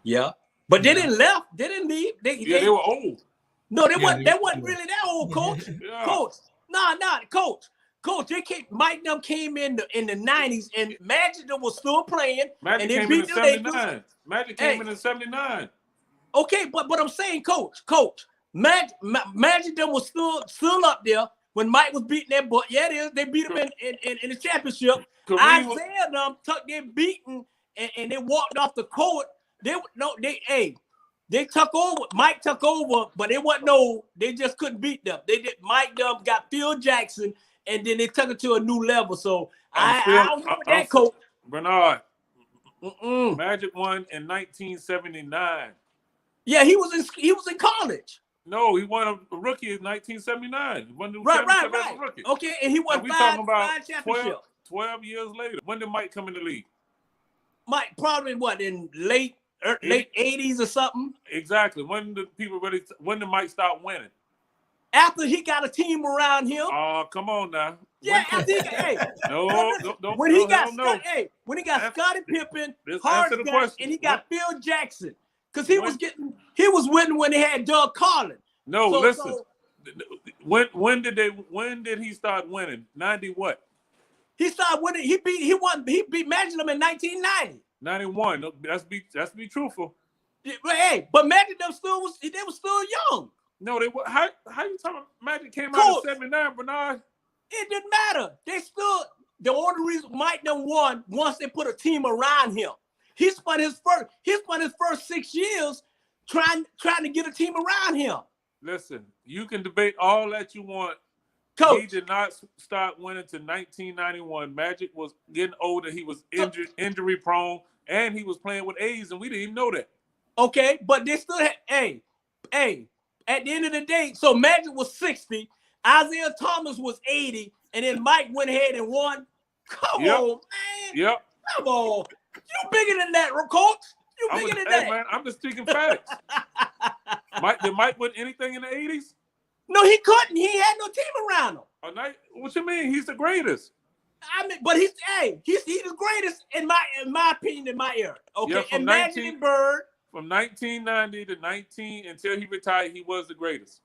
Yeah. But they didn't left. They didn't leave. They were old. No, they wasn't really that old, Coach. Yeah. Coach. Coach, Mike them came in the 90s, and Magic them was still playing. Magic and they came beat in the 79. Magic came in 79. Okay, but I'm saying, Coach, Magic them was still up there when Mike was beating that butt. Yeah, it is. They beat him in the championship. Isaiah them took their beating and they walked off the court. They took over. Mike took over, but they just couldn't beat them. Mike them got Phil Jackson, and then they took it to a new level. So I don't know that, Coach. Bernard. Magic won in 1979. Yeah, he was in college. No, he won a rookie in 1979. He won the Right. as a rookie. Okay, and he won five championships. 12 years later. When did Mike come in the league? Mike probably in late 80s or something. Exactly. When did Mike start winning? After he got a team around him. Oh, come on now. Yeah, after when he got Scottie Pippen, Hart, and he got Phil Jackson, because he was winning when they had Doug Carlin. No, listen. When did he start winning? 90 what? He started winning. He beat Magic them in 1990. 91. No, let's be truthful. But Magic them they were still young. No, they were. How you talking? Magic came out in 79, Bernard. It didn't matter. The only reason Mike them won once they put a team around him. He spent his first 6 years trying to get a team around him. Listen, you can debate all that you want. Coach. He did not start winning to 1991. Magic was getting older. He was injury prone, and he was playing with AIDS, and we didn't even know that. Okay, but they still had at the end of the day, so Magic was 60, Isaiah Thomas was 80, and then Mike went ahead and won. Come on, man. Yep. Come on. You bigger than that, Coach. You bigger than that. Man, I'm just speaking facts. Did Mike win anything in the 80s? No, he couldn't. He had no team around him. What you mean? He's the greatest. But he's the greatest in my opinion in my era. Okay, and Magic and Bird. From 1990 to until he retired, he was the greatest.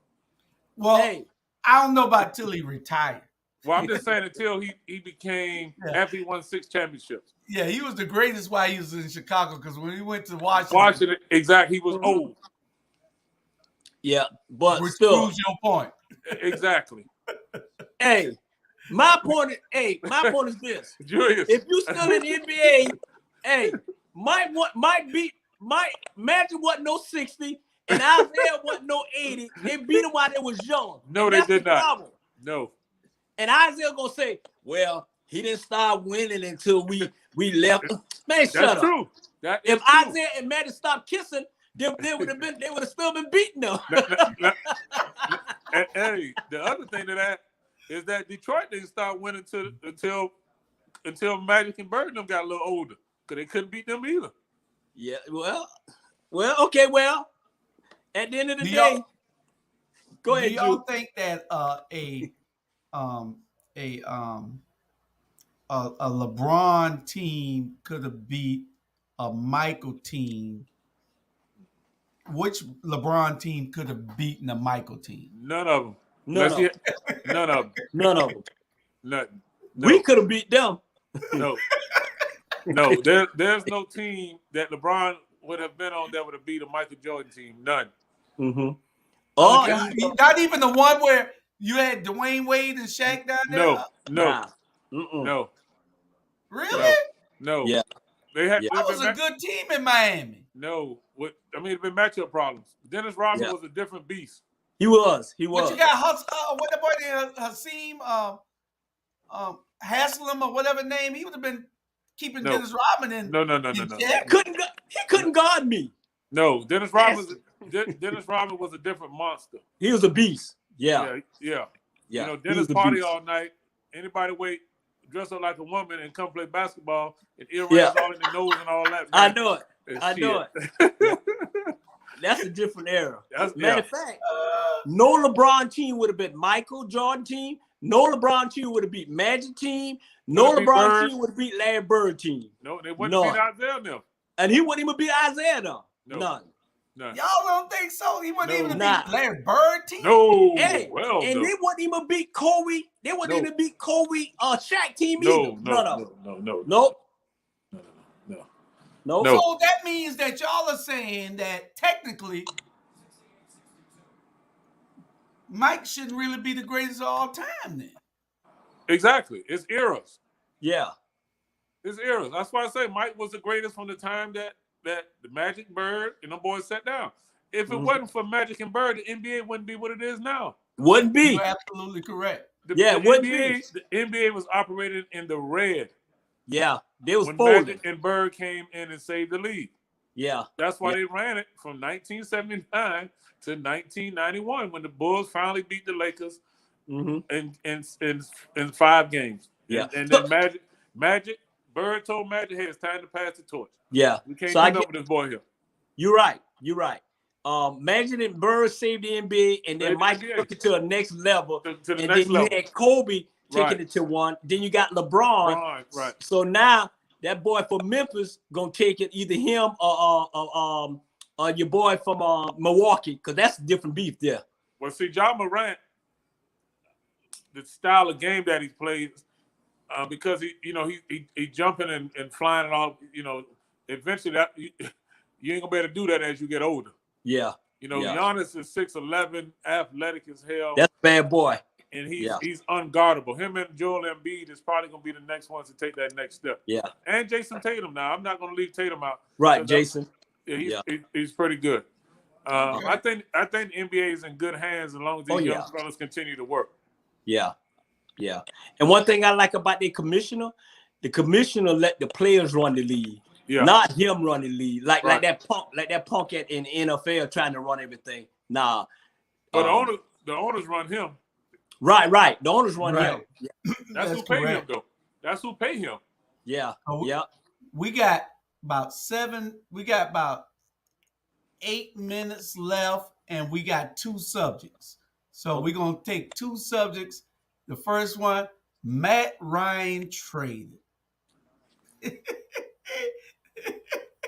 Well, I don't know about till he retired. Well, I'm just saying until he became after he won 6 championships. Yeah, he was the greatest while he was in Chicago, because when he went to Washington, exactly, he was old. Yeah, but which still proves your point. Exactly. My point is this. Julius. If you still in the NBA, Magic wasn't no 60, and Isaiah wasn't no 80. They beat him while they was young. No, and they that's did the not. problem. No. And Isaiah gonna say, "Well, he didn't start winning until we left." Man, shut up. That's true. That is If true. Isaiah and Magic stopped kissing, they would have still been beating them. And, hey, the other thing to that is that Detroit didn't start winning until Magic and Bird and them got a little older, because they couldn't beat them either. Yeah, well, okay, well, at the end of the day, go ahead, Do y'all Drew. think that a LeBron team could have beat a Michael team? Which LeBron team could have beaten a Michael team? None of them. None of them. None of them. None of them. Nothing. No. We could have beat them. No. No, there's no team that LeBron would have been on that would have beat a Michael Jordan team. None. Mm-hmm. Not even the one where you had Dwayne Wade and Shaq down there? No. Nah. No. Really? No. Yeah. That was a good team in Miami. No. It's been matchup problems. Dennis Rodman was a different beast. He was. But you got what the boy named Hakeem Haslam or whatever name. He would have been keeping Dennis Rodman in. No. He couldn't guard me. No, Dennis Rodman was a different monster. He was a beast. Yeah. You know, Dennis party all night. Anybody dress up like a woman and come play basketball and earrings all in the nose and all that. Man. I know it. That's a different era. Matter of fact, no LeBron team would have been Michael Jordan team. No LeBron team would have beat Magic team. No LeBron team would have beat Larry Bird team. No, they wouldn't beat Isaiah now. And he wouldn't even beat Isaiah though. None. Y'all don't think so? He wouldn't even beat Larry Bird team? No. Hey, they wouldn't even beat Kobe. They wouldn't even beat Kobe Shaq team either. No. So that means that y'all are saying that technically Mike shouldn't really be the greatest of all time then. Exactly. It's eras. Yeah. It's eras. That's why I say Mike was the greatest from the time that the Magic, Bird, and them boys sat down. If it wasn't for Magic and Bird, the NBA wouldn't be what it is now. Wouldn't be. You're absolutely correct. The NBA was operating in the red. Yeah, they was when folding. Magic and Bird came in and saved the league. Yeah. That's why they ran it from 1979 to 1991 when the Bulls finally beat the Lakers in 5 games. Yeah. And then Magic, Bird told Magic, hey, it's time to pass the torch. Yeah. We can't keep up with this boy here. You're right. Magic and Bird saved the NBA, and then Mike took it to the next level. You had Kobe taking it to one. Then you got LeBron. Right. So now that boy from Memphis gonna take it, either him or your boy from Milwaukee, because that's a different beef there. Well, see, John Morant, the style of game that he plays, because he jumping and flying and all, eventually that you ain't gonna be able to do that as you get older. Yeah. Giannis is 6'11", athletic as hell. That's a bad boy. And he's unguardable. Him and Joel Embiid is probably going to be the next ones to take that next step. Yeah. And Jason Tatum now. I'm not going to leave Tatum out. Right, Jason. He's pretty good. I think the NBA is in good hands as long as these young fellas continue to work. Yeah. And one thing I like about the commissioner let the players run the league. Yeah. Not him running the league. Like that punk in the NFL trying to run everything. Nah. But the owners run him. Right. The owners run him. Yeah. That's who pay him, though. That's who pay him. Yeah. We got about 8 minutes left, and we got 2 subjects. So we're going to take 2 subjects. The first one, Matt Ryan traded.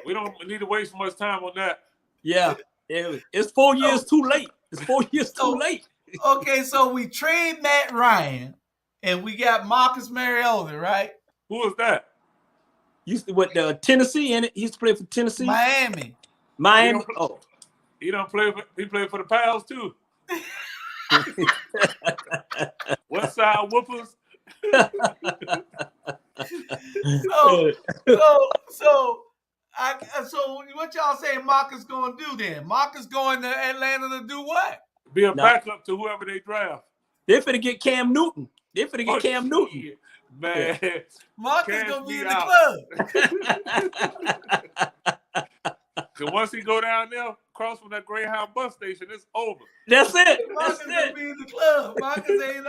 We don't need to waste much time on that. Yeah. It's 4 years too late. It's 4 years too late. Okay, so we trade Matt Ryan, and we got Marcus Mariota, right? Who is that? Used to with Tennessee, and he used to play for Tennessee. Miami. He don't play. He played for the Pals too. West Side Whoopers. So So what y'all saying Marcus going to do then? Marcus going to Atlanta to do what? Be a backup to whoever they draft. They're finna get Cam Newton. Newton. Shit. Man. Yeah. Marcus going to be in the club. Because once he go down there, across from that Greyhound bus station, it's over. That's it. Marcus going to be in the club. Marcus ain't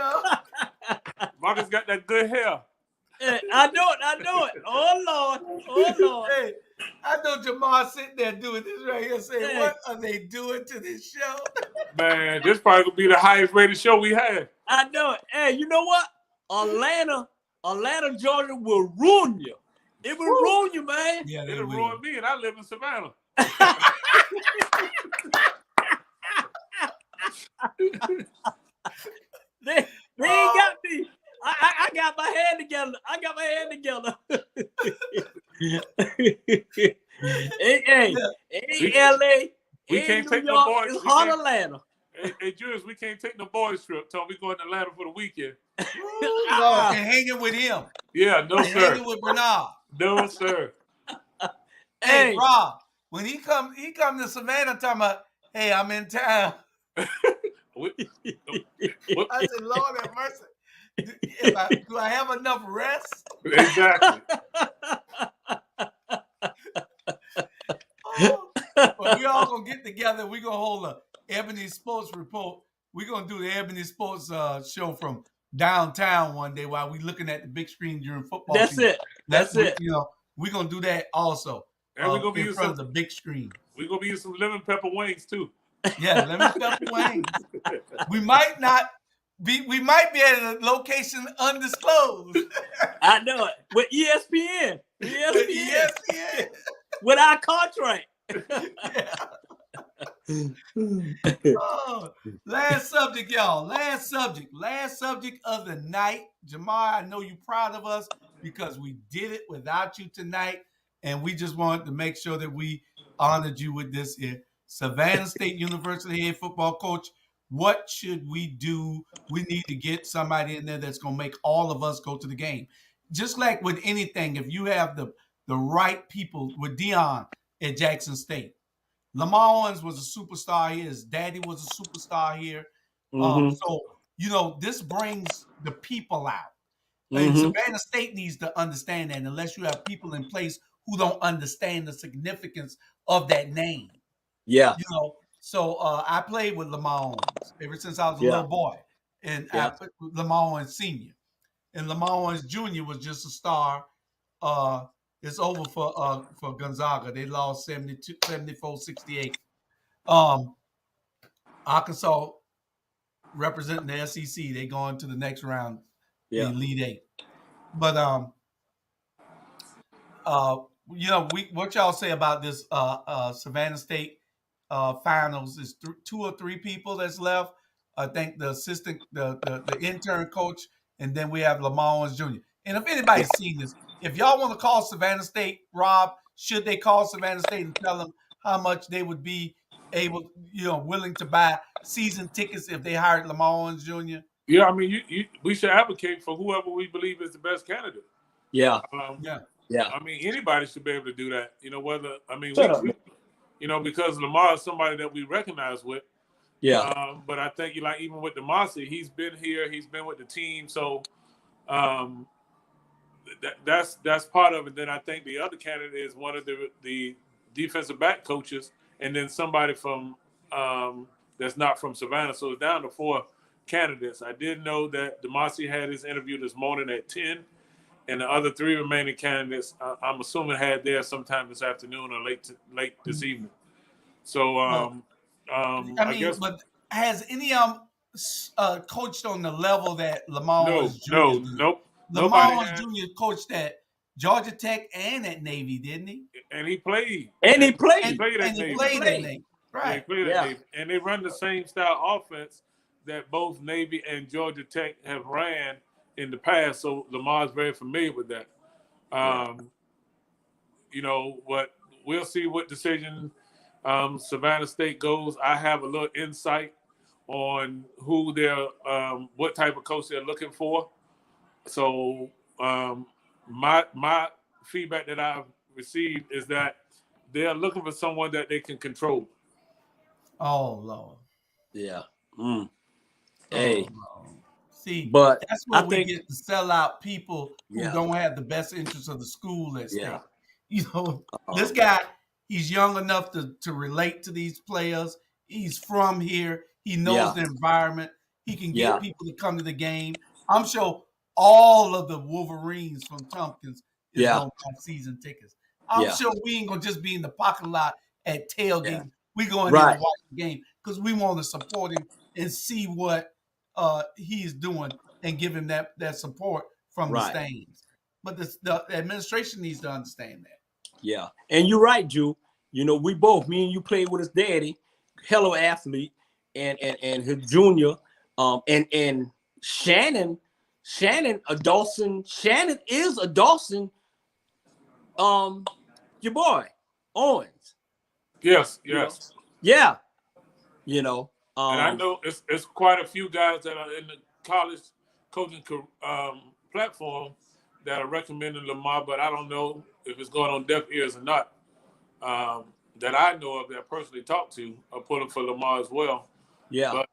Marcus got that good hair. I know it. Oh, Lord. Hey, I know Jamar sitting there doing this right here saying, what are they doing to this show? Man, this probably going to be the highest rated show we had. I know it. Hey, you know what? Atlanta, Georgia will ruin you. It will ruin you, man. Yeah, it'll ruin me, and I live in Savannah. They ain't got me. I got my hand together. Hey, LA. We can't New take York, no boys. it's hot Atlanta. Hey, Julius, we can't take no boys trip. Tell we going to Atlanta for the weekend. No, and hanging with him. Yeah, no, sir. Hanging with Bernard. No, sir. Hey, Rob, when he come to Savannah talking about, hey, I'm in town. I said, Lord have mercy. Do I have enough rest? Exactly. But we all gonna get together. We're gonna hold a Ebony Sports Report. We're gonna do the Ebony Sports show from downtown one day while we looking at the big screen during football season. That's it. You know, we're gonna do that also. And we're gonna be in front of the big screen. We're gonna be using some lemon pepper wings too. Yeah, lemon pepper wings. We might be at a location undisclosed. I know it. With ESPN. ESPN. With our contract. Last subject, y'all. Last subject of the night. Jamar, I know you're proud of us because we did it without you tonight. And we just wanted to make sure that we honored you with this here. Savannah State University head football coach, what should we do? We need to get somebody in there that's going to make all of us go to the game. Just like with anything, if you have the right people, with Dion at Jackson State. Lamar Owens was a superstar here. His daddy was a superstar here. So, you know, this brings the people out. And Savannah State needs to understand that unless you have people in place who don't understand the significance of that name. Yeah. You know, so I played with Lamar Owens ever since I was a little boy. And I put Lamar Owens Sr. And Lamar Owens Jr. was just a star. It's over for Gonzaga. They lost 74-68. Arkansas representing the SEC. They go into the next round, the Elite Eight. But you know, what y'all say about this Savannah State finals is 2 or 3 people that's left. I think the assistant, the intern coach, and then we have Lamar Owens Jr. And if anybody's seen this, if y'all want to call Savannah State, Rob, should they call Savannah State and tell them how much they would be able, you know, willing to buy season tickets if they hired Lamar Owens Jr.? Yeah, I mean, we should advocate for whoever we believe is the best candidate. Yeah. I mean, anybody should be able to do that. You know, we, you know, because Lamar is somebody that we recognize with. Yeah. But I think, like, even with DeMasi, he's been here, he's been with the team, so that's part of it. Then I think the other candidate is one of the defensive back coaches, and then somebody from that's not from Savannah. So it's down to 4 candidates. I did know that DeMasi had his interview this morning at 10, and the other 3 remaining candidates, I'm assuming, had theirs sometime this afternoon or late this evening. So I guess. But has any coached on the level that Lamar Owens Jr. Nope. Lamar Owens Jr. coached at Georgia Tech and at Navy, didn't he? And he played. He played at Navy. Right. And they run the same style offense that both Navy and Georgia Tech have ran in the past. So Lamar's very familiar with that. You know, we'll see what decision Savannah State goes. I have a little insight on who they're, what type of coach they're looking for. So my feedback that I've received is that they are looking for someone that they can control. Oh Lord. Yeah. Oh, Hey, Lord. See, but that's where I we think get to sell out people who Yeah. don't have the best interests of the school at stake. Yeah. You know, this guy, he's young enough to relate to these players. He's from here. He knows the environment. He can get people to come to the game. I'm sure all of the Wolverines from Tompkins is going to buy season tickets. I'm sure we ain't going to just be in the parking lot at tailgate. We going in and watch the game because we want to support him and see what he's doing and give him that support from the stands. But the administration needs to understand that. Yeah. And you're right, Drew. You know, we both, me and you played with his daddy, hello athlete, and his junior. And Shannon a Dawson. Shannon is a Dawson. Your boy, Owens. Yes. Yeah. You know. And I know it's quite a few guys that are in the college coaching platform that are recommending Lamar, but I don't know if it's going on deaf ears or not. That I know of, that I personally talked to, are pulling for Lamar as well. Yeah. But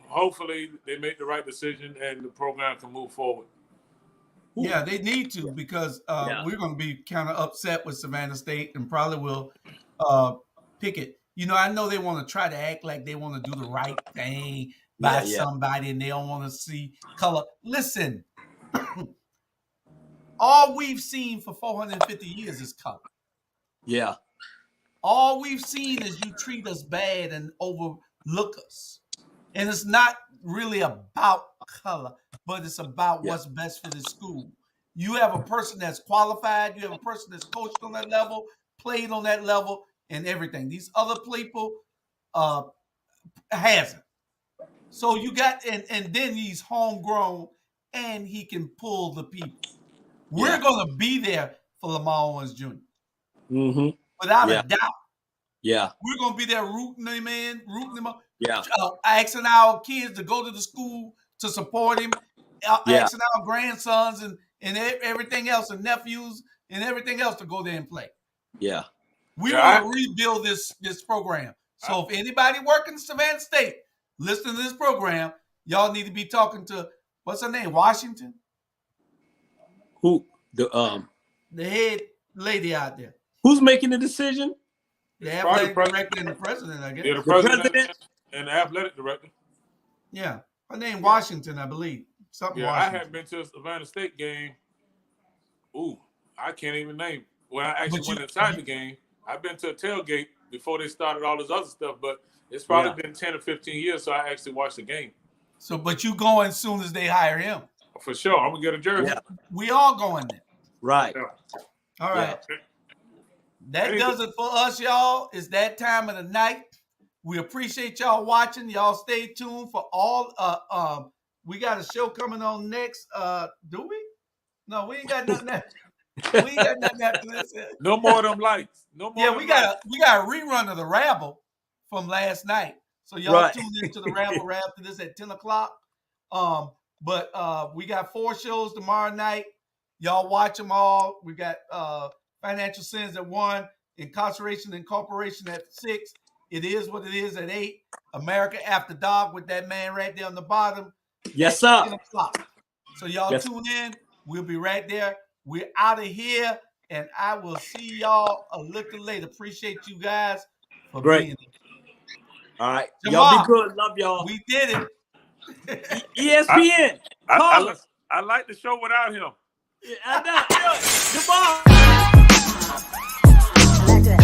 hopefully they make the right decision and the program can move forward. Yeah, they need to, because we're going to be kind of upset with Savannah State and probably will pick it. You know, I know they want to try to act like they want to do the right thing by somebody and they don't want to see color. Listen, all we've seen for 450 years is color. Yeah. All we've seen is you treat us bad and overlook us. And it's not really about color, but it's about what's best for the school. You have a person that's qualified. You have a person that's coached on that level, played on that level, and everything. These other people hasn't. So you got, and then he's homegrown and he can pull the people. We're going to be there for Lamar Owens Jr. Mm-hmm. Without a doubt. Yeah. We're going to be there rooting him in, rooting him up. Yeah. Asking our kids to go to the school to support him. Asking our grandsons and everything else, and nephews and everything else to go there and play. Yeah. We want to rebuild this program. So if anybody working at Savannah State, listening to this program, y'all need to be talking to, what's her name, Washington? Who? The head lady out there. Who's making the decision? The athletic director and the president, I guess. Yeah, the president and the athletic director. Yeah. Her name Washington, I believe. Something Washington. I had been to a Savannah State game. Ooh, I can't even name. When I actually went inside the game, I've been to a tailgate before they started all this other stuff, but it's probably been 10 or 15 years, so I actually watched the game. So, but you going as soon as they hire him? For sure. I'm going to get a jersey. Yeah. We all going there. Right. Yeah. All right. Yeah. That does it for us, y'all. It's that time of the night. We appreciate y'all watching. Y'all stay tuned for all. We got a show coming on next. Do we? No, we ain't got nothing after. We ain't got nothing after this. No more of them lights. No more. Yeah, we got a rerun of the Rabble from last night. So y'all tune into the Rabble after this at 10 o'clock. But we got 4 shows tomorrow night. Y'all watch them all. We got Financial Sins at 1, Incarceration and Corporation at 6. It is what it is at 8. America After Dark with that man right there on the bottom. Yes, sir. 10 o'clock. So y'all tune in. We'll be right there. We're out of here, and I will see y'all a little later. Appreciate you guys for being here. All right. Jamal, y'all be good. Love y'all. We did it. ESPN. I like the show without him. Yeah, I know. Jamal. Like this.